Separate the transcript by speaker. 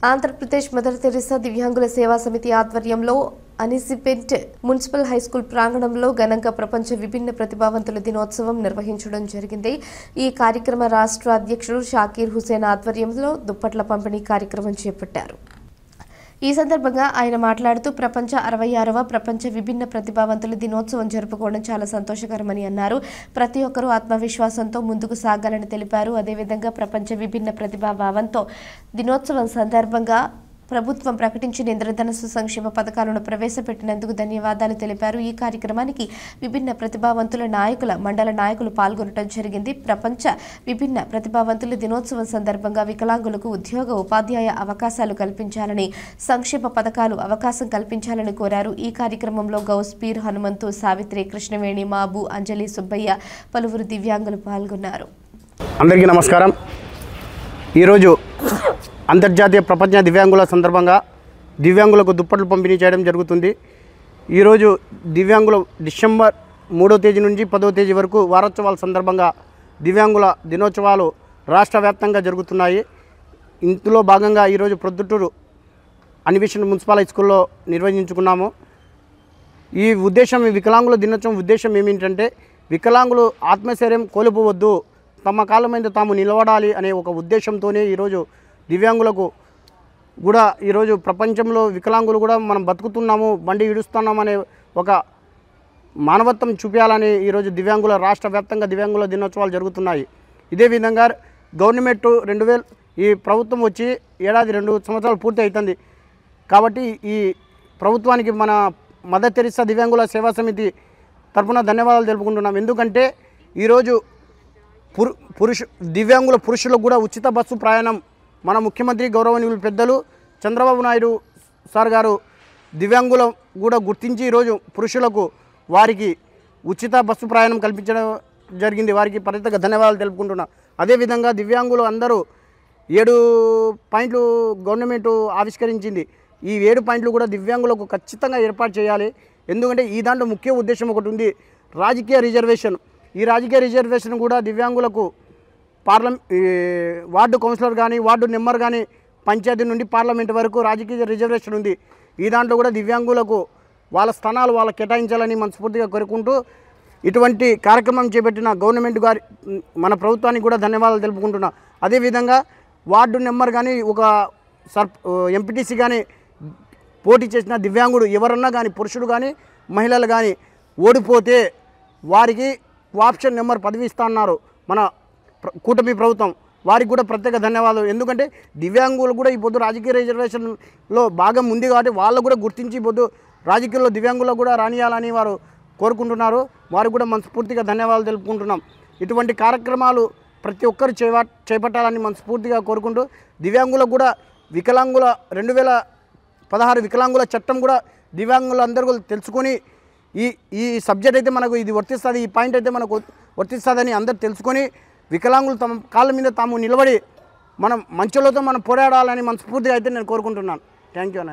Speaker 1: Andhra Pradesh mother Teresa దివ్యాంగుల సేవా సమితి ఆధ్వర్యంలో అనిసిపెంట్ మున్సిపల్ హైస్కూల్ ప్రాంగణంలో ఘనంగా ప్రపంచ విభిన్న ప్రతిభావంతుల దినోత్సవం నిర్వహించడం జరిగింది. ఈ కార్యక్రమ రాష్ట్ర అధ్యక్షుడు షాకీర్ హుసేన్ ఆధ్వర్యంలో దుప్పట్ల పంపిణీ కార్యక్రమం చేపట్టారు. ఈ సందర్భంగా ఆయన మాట్లాడుతూ ప్రపంచ 66వ ప్రపంచ విభిన్న ప్రతిభావంతుల దినోత్సవం జరుపుకోవడం చాలా సంతోషకరమని అన్నారు. ప్రతి ఒక్కరూ ఆత్మవిశ్వాసంతో ముందుకు సాగాలని తెలిపారు. అదేవిధంగా ప్రపంచ విభిన్న ప్రతిభావంతో దినోత్సవం సందర్భంగా ప్రభుత్వం ప్రకటించిన ఇంద్రధనుస్సు సంక్షేమ పథకాలను ప్రవేశపెట్టినందుకు ధన్యవాదాలు తెలిపారు. ఈ కార్యక్రమానికి విభిన్న ప్రతిభావంతుల నాయకుల మండల నాయకులు పాల్గొనడం జరిగింది. ప్రపంచ విభిన్న ప్రతిభావంతుల దినోత్సవం సందర్భంగా వికలాంగులకు ఉద్యోగ ఉపాధ్యాయ అవకాశాలు కల్పించాలని, సంక్షేమ పథకాలు అవకాశం కల్పించాలని కోరారు. ఈ కార్యక్రమంలో గౌస్పీర్ హనుమంతు, సావిత్రి, కృష్ణవేణి, మాబు, అంజలి, సుబ్బయ్య, పలువురు దివ్యాంగులు పాల్గొన్నారు.
Speaker 2: అందరికీ నమస్కారం. ఈరోజు అంతర్జాతీయ ప్రపంచ దివ్యాంగుల సందర్భంగా దివ్యాంగులకు దుప్పట్లు పంపిణీ చేయడం జరుగుతుంది. ఈరోజు దివ్యాంగుల డిసెంబర్ 3వ తేదీ నుంచి 10వ తేదీ వరకు వారోత్సవాల సందర్భంగా దివ్యాంగుల దినోత్సవాలు రాష్ట్ర వ్యాప్తంగా జరుగుతున్నాయి. ఇందులో భాగంగా ఈరోజు ప్రొద్దుటూరు అన్వేషణ మున్సిపల్ హై స్కూల్లో నిర్వహించుకున్నాము. ఈ వికలాంగుల దినోత్సవం ఉద్దేశం ఏమిటంటే వికలాంగులు ఆత్మశైర్యం కోల్పోవద్దు, తమ కాళ్ళ మీద తాము నిలబడాలి అనే ఒక ఉద్దేశంతోనే ఈరోజు దివ్యాంగులకు కూడా ఈరోజు ప్రపంచంలో వికలాంగులు కూడా మనం బతుకుతున్నాము, బండి ఈడుస్తున్నాము అనే ఒక మానవత్వం చూపించాలని ఈరోజు దివ్యాంగుల రాష్ట్ర వ్యాప్తంగా దివ్యాంగుల దినోత్సవాలు జరుగుతున్నాయి. ఇదే విధంగా గవర్నమెంట్ ఈ ప్రభుత్వం వచ్చి ఏడాది 2 సంవత్సరాలు పూర్తి అవుతుంది. కాబట్టి ఈ ప్రభుత్వానికి మన మదర్ తెరిసా దివ్యాంగుల సేవా సమితి తరఫున ధన్యవాదాలు తెలుపుకుంటున్నాం. ఎందుకంటే ఈరోజు దివ్యాంగుల పురుషులకు కూడా ఉచిత బస్సు ప్రయాణం మన ముఖ్యమంత్రి గౌరవనీయులు పెద్దలు చంద్రబాబు నాయుడు సార్ గారు దివ్యాంగుల కూడా గుర్తించి ఈరోజు పురుషులకు వారికి ఉచిత బస్సు ప్రయాణం కల్పించడం జరిగింది. వారికి ప్రత్యేక ధన్యవాదాలు తెలుపుకుంటున్నాం. అదేవిధంగా దివ్యాంగులు అందరూ 7 పాయింట్లు గవర్నమెంట్ ఆవిష్కరించింది. ఈ 7 పాయింట్లు కూడా దివ్యాంగులకు ఖచ్చితంగా ఏర్పాటు చేయాలి. ఎందుకంటే ఈ దాంట్లో ముఖ్య ఉద్దేశం ఒకటి ఉంది, రాజకీయ రిజర్వేషన్. ఈ రాజకీయ రిజర్వేషన్ కూడా దివ్యాంగులకు వార్డు కౌన్సిలర్ కానీ, వార్డు మెంబర్ కానీ, పంచాయతీ నుండి పార్లమెంట్ వరకు రాజకీయ రిజర్వేషన్ ఉంది. ఈ దాంట్లో కూడా దివ్యాంగులకు వాళ్ళ స్థానాలు వాళ్ళ కేటాయించాలని మనస్ఫూర్తిగా కోరుకుంటూ ఇటువంటి కార్యక్రమం చేపట్టిన గవర్నమెంట్ గారి మన ప్రభుత్వానికి కూడా ధన్యవాదాలు తెలుపుకుంటున్నా. అదేవిధంగా వార్డు మెంబర్ కానీ, ఒక ఎంపీటీసీ కానీ పోటీ చేసిన దివ్యాంగుడు ఎవరన్నా కానీ, పురుషుడు కానీ మహిళలు కానీ ఓడిపోతే వారికి ఆప్షన్ నెంబర్ 10 ఇస్తా అన్నారు మన కూటమి ప్రభుత్వం. వారికి కూడా ప్రత్యేక ధన్యవాదాలు. ఎందుకంటే దివ్యాంగులు కూడా ఈ పొద్దు రాజకీయ రిజర్వేషన్లో భాగం ఉంది కాబట్టి వాళ్ళు కూడా గుర్తించి పొద్దు రాజకీయాల్లో దివ్యాంగులకు కూడా రానియాలని వారు కోరుకుంటున్నారు. వారికి కూడా మనస్ఫూర్తిగా ధన్యవాదాలు తెలుపుకుంటున్నాం. ఇటువంటి కార్యక్రమాలు ప్రతి ఒక్కరు చేపట్టాలని మనస్ఫూర్తిగా కోరుకుంటూ దివ్యాంగులకు కూడా 2016 వికలాంగుల చట్టం కూడా దివ్యాంగులందరూ తెలుసుకొని ఈ సబ్జెక్ట్ అయితే మనకు ఇది వర్తిస్తుంది, ఈ పాయింట్ అయితే మనకు వర్తిస్తుందని అందరూ తెలుసుకొని వికలాంగులు తమ కాళ్ళ మీద తాము నిలబడి మనం మంచులతో మనం పోరాడాలని మనస్ఫూర్తిగా అయితే నేను కోరుకుంటున్నాను. థ్యాంక్ యూ అన్న.